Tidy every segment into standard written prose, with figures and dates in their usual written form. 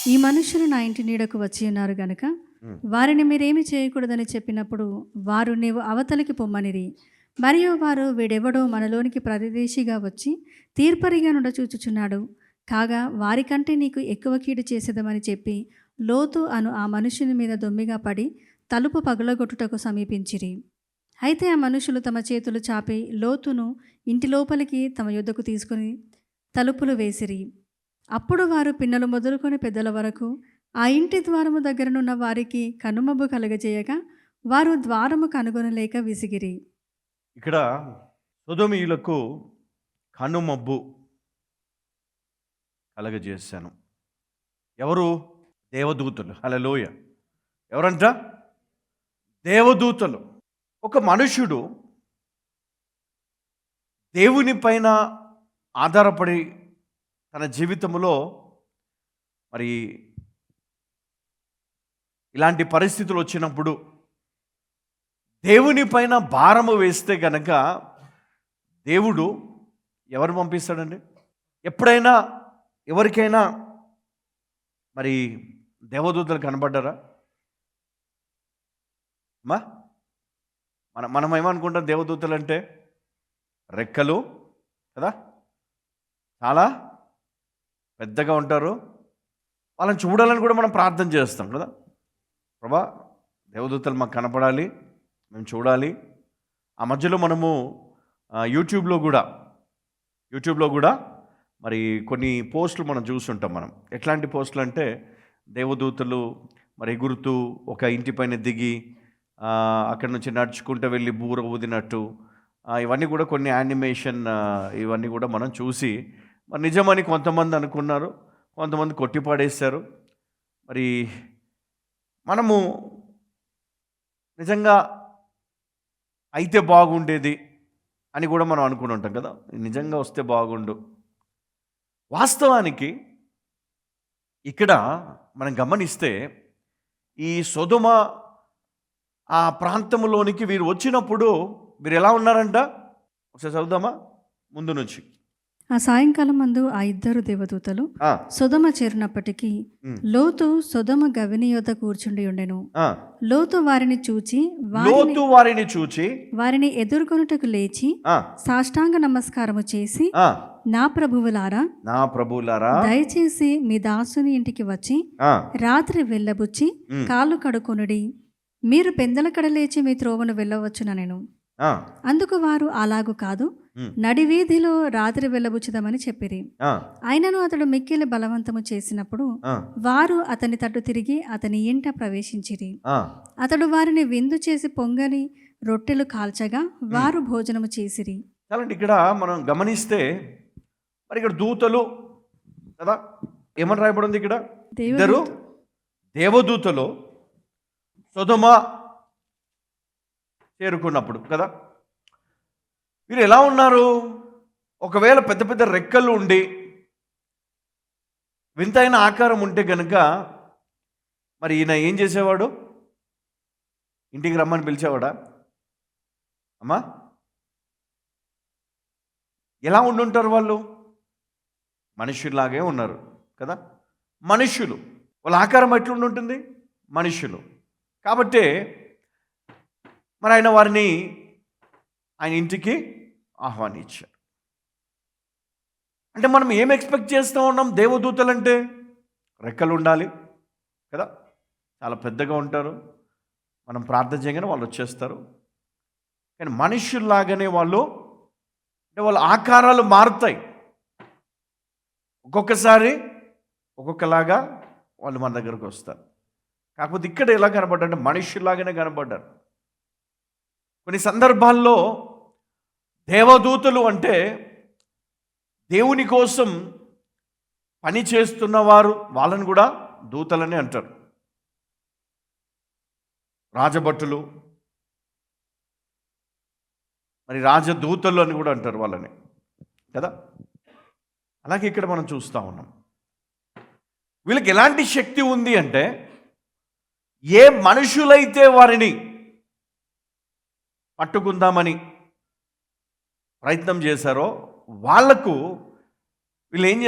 ఈ మనుషులు నా ఇంటి నీడకు వచ్చి ఉన్నారు గనుక ఉమ్. వారిని మీరేమి చేయకూడదని చెప్పినప్పుడు వారు నీవు అవతలికి పొమ్మనిరి. మరియు వారు వీడెవడో మనలోనికి ప్రతిదేశిగా వచ్చి తీర్పరిగా నుండ చూచుచున్నాడు, కాగా వారికంటే నీకు ఎక్కువ కీడు చేసేదమని చెప్పి లోతు అను ఆ మనుషుని మీద దొమ్మిగా పడి తలుపు పగులగొట్టుటకు సమీపించిరి. అయితే ఆ మనుషులు తమ చేతులు చాపి లోతును ఇంటి లోపలికి తమ యుద్ధకు తీసుకుని తలుపులు వేసిరి. అప్పుడు వారు పిన్నలు మొదలుకొని పెద్దల వరకు ఆ ఇంటి ద్వారము దగ్గరనున్న వారికి కనుమబ్బు కలుగజేయగా వారు ద్వారము కనుగొనలేక విసిగిరి. ఇక్కడ సొదొమీయులకు కనుమబ్బు కలగజేశాను. ఎవరు? దేవదూతలు. హల్లెలూయ. ఎవరంట? దేవదూతలు. ఒక మనుష్యుడు దేవుని పైన ఆధారపడి తన జీవితంలో మరి ఇలాంటి పరిస్థితులు వచ్చినప్పుడు దేవుని పైన భారము వేస్తే గనక దేవుడు ఎవరు పంపిస్తాడండి? ఎప్పుడైనా ఎవరికైనా మరి దేవదూతలు కనబడ్డారా? మనం ఏమనుకుంటాం దేవదూతలు అంటే రెక్కలు కదా, చాలా పెద్దగా ఉంటారు. వాళ్ళని చూడాలని కూడా మనం ప్రార్థన చేస్తాం కదా, ప్రభా దేవదూతలు మాకు కనపడాలి, మేము చూడాలి. ఆ మధ్యలో మనము యూట్యూబ్లో కూడా మరి కొన్ని పోస్టులు మనం చూస్తుంటాం. మనం ఎట్లాంటి పోస్టులు అంటే దేవదూతలు మరి ఎగురుతూ ఒక ఇంటిపైన దిగి అక్కడి నుంచి నడుచుకుంటూ వెళ్ళి బూర ఊదినట్టు, ఇవన్నీ కూడా కొన్ని యానిమేషన్, ఇవన్నీ కూడా మనం చూసి మరి నిజమని కొంతమంది అనుకున్నారు, కొంతమంది కొట్టిపాడేశారు. మరి మనము నిజంగా అయితే బాగుండేది అని కూడా మనం అనుకుని ఉంటాం కదా, నిజంగా వస్తే బాగుండు. వాస్తవానికి ఇక్కడ మనం గమనిస్తే ఈ సొదొమ ఆ ప్రాంతంలోనికి వీరు వచ్చినప్పుడు వీరు ఎలా ఉన్నారంట? ఒకసారి చదువుదామా ముందు నుంచి. ఆ సాయంకాలం మందు ఆ ఇద్దరు దేవదూతలు సొదొమ చేరినప్పటికీ లోతు సొదొమ గవిని యొద్ద కూర్చుండి ఉండెను. లోతు వారిని చూచి వారిని ఎదుర్కొనుటకు లేచి సాష్టాంగ నమస్కారము చేసి, నా ప్రభువులారా దయచేసి మీ దాసుని ఇంటికి వచ్చి రాత్రి వెళ్ళబుచ్చి కాళ్ళు కడుకొనుడి, మీరు పెందల కడ లేచి మీ త్రోవను వెళ్ళవచ్చుననెను. అందుకు వారు అలాగు కాదు, నడివీధిలో రాత్రి వెళ్ళబుచ్చుదామని చెప్పిరి. ఆయనను అతడు మిక్కిలి బలవంతము చేసినప్పుడు వారు అతని తట్టు తిరిగి అతని ఇంట ప్రవేశించిరి. అతడు వారిని విందు చేసి పొంగని రొట్టెలు కాల్చగా వారు భోజనము చేసిరి. ఇక్కడ మనం గమనిస్తే మరి ఇక్కడ దూతలు కదా, ఏమని రాయబడింది ఇక్కడ? ఇద్దరు దేవదూతలు సొదొమ చేరుకున్నప్పుడు కదా, వీరు ఎలా ఉన్నారు? ఒకవేళ పెద్ద పెద్ద రెక్కలు ఉండి వింతైన ఆకారం ఉంటే కనుక మరి ఈయన ఏం చేసేవాడు? ఇంటికి రమ్మని పిలిచేవాడా? అమ్మా, ఎలా ఉండుంటారు వాళ్ళు? మనుషుల్లాగే ఉన్నారు కదా, మనుష్యులు. వాళ్ళ ఆకారం ఎట్లుండుంటుంది? మనుష్యులు. కాబట్టి మరి ఆయన వారిని ఆయన ఇంటికి ఆహ్వానించారు. అంటే మనం ఏం ఎక్స్పెక్ట్ చేస్తూ ఉన్నాం? దేవదూతలు అంటే రెక్కలు ఉండాలి కదా, చాలా పెద్దగా ఉంటారు, మనం ప్రార్థన చేయగానే వాళ్ళు వచ్చేస్తారు. కానీ మనుషుల్లాగానే వాళ్ళు, అంటే వాళ్ళ ఆకారాలు మారుతాయి. ఒక్కొక్కసారి ఒక్కొక్కలాగా వాళ్ళు మన దగ్గరకు వస్తారు. కాకపోతే ఇక్కడ ఎలా కనబడ్డారంటే మనుషుల్లాగానే కనబడ్డారు. కొన్ని సందర్భాల్లో దేవదూతలు అంటే దేవుని కోసం పని చేస్తున్నవారు, వాళ్ళని కూడా దూతలని అంటారు. రాజభటులు మరి రాజదూతలు అని కూడా అంటారు వాళ్ళని కదా. అలాగే ఇక్కడ మనం చూస్తూ ఉన్నాం, వీళ్ళకి ఎలాంటి శక్తి ఉంది అంటే ఏ మనుషులైతే వారిని పట్టుకుందామని ప్రయత్నం చేశారో వాళ్లకు వీళ్ళు ఏం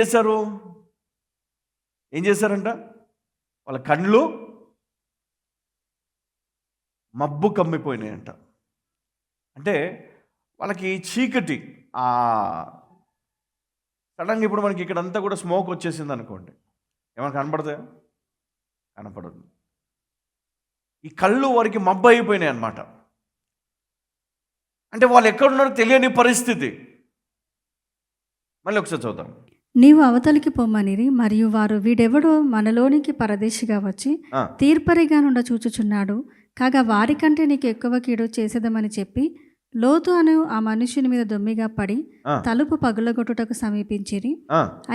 చేశారంట? వాళ్ళ కళ్ళు మబ్బు కమ్మిపోయినాయంట. అంటే వాళ్ళకి చీకటి, సడన్గా ఇప్పుడు మనకి ఇక్కడంతా కూడా స్మోక్ వచ్చేసింది అనుకోండి, ఏమైనా కనపడతాయా? కనపడదు. ఈ కళ్ళు వారికి మబ్బు అయిపోయినాయి అన్నమాట. అంటే వాళ్ళు ఎక్కడున్నారో తెలియని పరిస్థితి. మళ్ళీ ఒకసారి చూద్దాం. నీవు అవతలికి పొమ్మనిరి, మరియు వారు వీడెవడో మనలోనికి పరదేశిగా వచ్చి తీర్పరిగా నుండ చూచుచున్నాడు, కాగా వారికంటే నీకు ఎక్కువ కీడు చేసేదమని చెప్పి లోతు అను ఆ మనుష్యుని మీద దొమ్మిగా పడి తలుపు పగులగొట్టుటకు సమీపించిరి.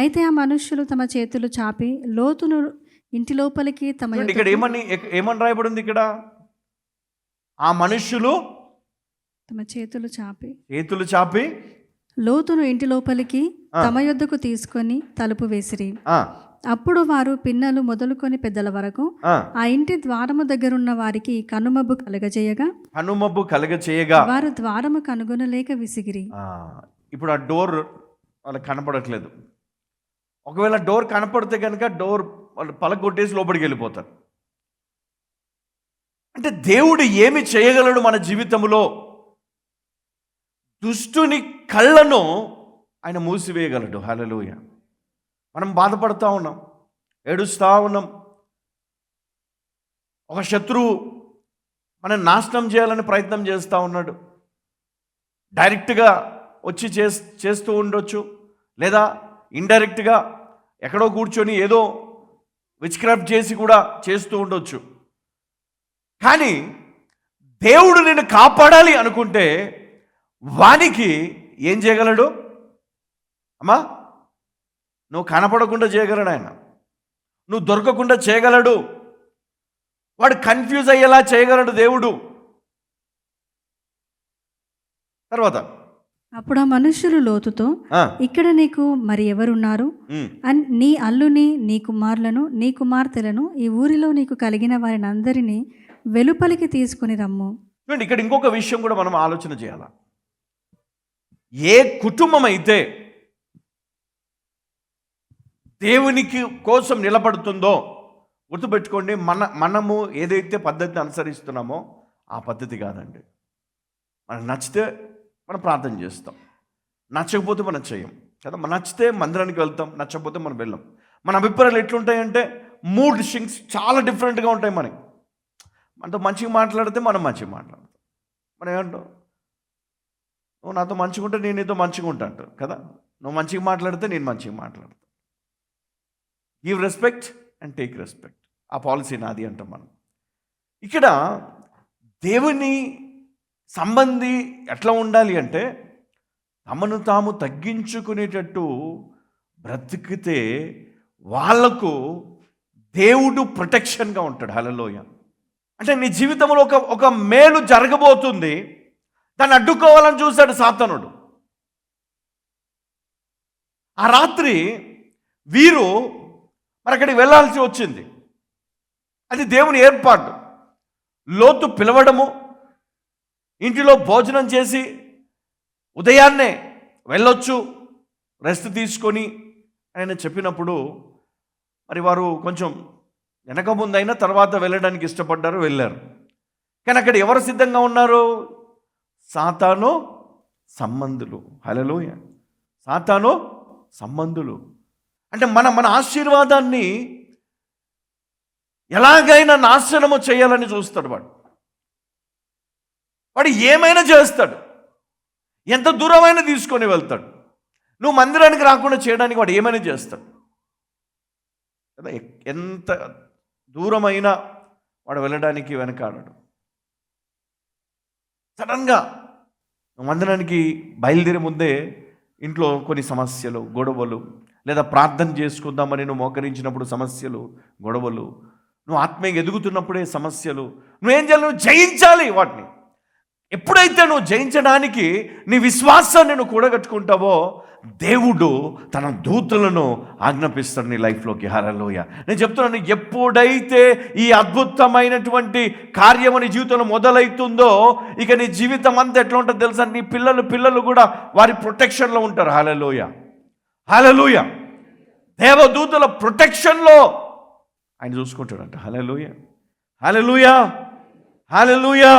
అయితే ఆ మనుష్యులు తమ చేతులు చాపి లోతును ఇంటి లోపలికి ఇక్కడ ఏమని రాయబడింది? ఇక్కడ ఆ మనుష్యులు తమ చేతులు చాపి లోతును ఇంటి లోపలికి తమ యొద్దకు తీసుకొని తలుపు వేసిరి. అప్పుడు వారు పిన్నలు మొదలుకొని పెద్దల వరకు ఆ ఇంటి ద్వారము దగ్గరున్న వారికి కనుమబ్బు కలగచేయగా వారు ద్వారము కనుగొనలేక విసిగిరి. ఇప్పుడు ఆ డోర్ వాళ్ళకి కనపడట్లేదు. ఒకవేళ డోర్ కనపడితే కనుక డోర్ వాళ్ళు పలకొట్టేసి లోపలికి వెళ్ళిపోతారు. అంటే దేవుడు ఏమి చేయగలడు మన జీవితంలో? దుష్టుని కళ్ళను ఆయన మూసివేయగలడు. హల్లెలూయా. మనం బాధపడుతూ ఉన్నాం, ఏడుస్తూ ఉన్నాం. ఒక శత్రువు మనం నాశనం చేయాలని ప్రయత్నం చేస్తూ ఉన్నాడు. డైరెక్ట్గా వచ్చి చేస్తూ ఉండొచ్చు, లేదా ఇండైరెక్ట్గా ఎక్కడో కూర్చొని ఏదో విచ్క్రాఫ్ట్ చేసి కూడా చేస్తూ ఉండొచ్చు. కానీ దేవుడు నిన్ను కాపాడాలి అనుకుంటే వానికి ఏం చేయగలడు? అమ్మా, నువ్వు కనపడకుండా చేయగలడు ఆయన, నువ్వు దొరకకుండా చేయగలడు, వాడు కన్ఫ్యూజ్ అయ్యేలా చేయగలడు దేవుడు. తర్వాత అప్పుడు ఆ మనుష్యులు లోతుతో, ఇక్కడ నీకు మరి ఎవరున్నారు? నీ అల్లుని, నీ కుమారులను, నీ కుమార్తెలను, ఈ ఊరిలో నీకు కలిగిన వారిని అందరినీ వెలుపలికి తీసుకుని రమ్ము. చూడండి, ఇక్కడ ఇంకొక విషయం కూడా మనం ఆలోచన చేయాలి. ఏ కుటుంబం అయితే దేవునికి కోసం నిలబడుతుందో, గుర్తుపెట్టుకోండి, మనము ఏదైతే పద్ధతిని అనుసరిస్తున్నామో ఆ పద్ధతి కాదండి. మనకు నచ్చితే మనం ప్రార్థన చేస్తాం, నచ్చకపోతే మనం చేయం కదా. మనం నచ్చితే మందిరానికి వెళ్తాం, నచ్చకపోతే మనం వెళ్ళాం. మన అభిప్రాయాలు ఎట్లుంటాయంటే మూడ్ థింగ్స్ చాలా డిఫరెంట్గా ఉంటాయి. మనతో మంచిగా మాట్లాడితే మనం మంచిగా మాట్లాడతాం. మనం ఏమంటాం? నువ్వు నాతో మంచిగా ఉంటే నేను నీతో మంచిగా ఉంటా అంటారు కదా. నువ్వు మంచిగా మాట్లాడితే నేను మంచిగా మాట్లాడతాను. Give respect and take respect, ఆ పాలసీ నాది అంటాం మనం. ఇక్కడ దేవుని సంబంధి ఎట్లా ఉండాలి అంటే తమను తాము తగ్గించుకునేటట్టు బ్రతికితే వాళ్లకు దేవుడు ప్రొటెక్షన్గా ఉంటాడు. హల్లెలూయా. అంటే నీ జీవితంలో ఒక మేలు జరగబోతుంది, దాన్ని అడ్డుకోవాలని చూశాడు సాతానుడు. ఆ రాత్రి వీరు మరి అక్కడికి వెళ్ళాల్సి వచ్చింది. అది దేవుని ఏర్పాటు. లోతు పిలవడము, ఇంటిలో భోజనం చేసి ఉదయాన్నే వెళ్ళొచ్చు రెస్ట్ తీసుకొని ఆయన చెప్పినప్పుడు మరి వారు కొంచెం వెనక ముందైనా తర్వాత వెళ్ళడానికి ఇష్టపడ్డారు, వెళ్ళారు. కానీ అక్కడ ఎవరు సిద్ధంగా ఉన్నారు? సాతాను సంబంధులు. హల్లెలూయా. సాతాను సంబంధులు అంటే మన ఆశీర్వాదాన్ని ఎలాగైనా నాశనము చేయాలని చూస్తాడు వాడు ఏమైనా చేస్తాడు, ఎంత దూరమైనా తీసుకొని వెళ్తాడు. నువ్వు మందిరానికి రాకుండా చేయడానికి వాడు ఏమైనా చేస్తాడు కదా. ఎంత దూరమైనా వాడు వెళ్ళడానికి వెనకాడడు. సడన్గా మందిరానికి బయలుదేరే ముందే ఇంట్లో కొన్ని సమస్యలు, గొడవలు, లేదా ప్రార్థన చేసుకుందామని నువ్వు మోకరించినప్పుడు సమస్యలు, గొడవలు, నువ్వు ఆత్మీయంగా ఎదుగుతున్నప్పుడే సమస్యలు. నువ్వేం చేయాలి? నువ్వు జయించాలి వాటిని. ఎప్పుడైతే నువ్వు జయించడానికి నీ విశ్వాసాన్ని నువ్వు కూడగట్టుకుంటావో దేవుడు తన దూతలను ఆజ్ఞాపిస్తాడు నీ లైఫ్లోకి. హల్లెలూయా. నేను చెప్తున్నాను, ఎప్పుడైతే ఈ అద్భుతమైనటువంటి కార్యము నీ జీవితంలో మొదలవుతుందో ఇక నీ జీవితం అంతా ఎట్లా ఉంటుందో తెలుసా? నీ పిల్లలు కూడా వారి ప్రొటెక్షన్లో ఉంటారు. హల్లెలూయా. హల్లెలూయా. దేవదూతల ప్రొటెక్షన్లో ఆయన చూసుకుంటాడంట. హల్లెలూయా, హల్లెలూయా, హల్లెలూయా.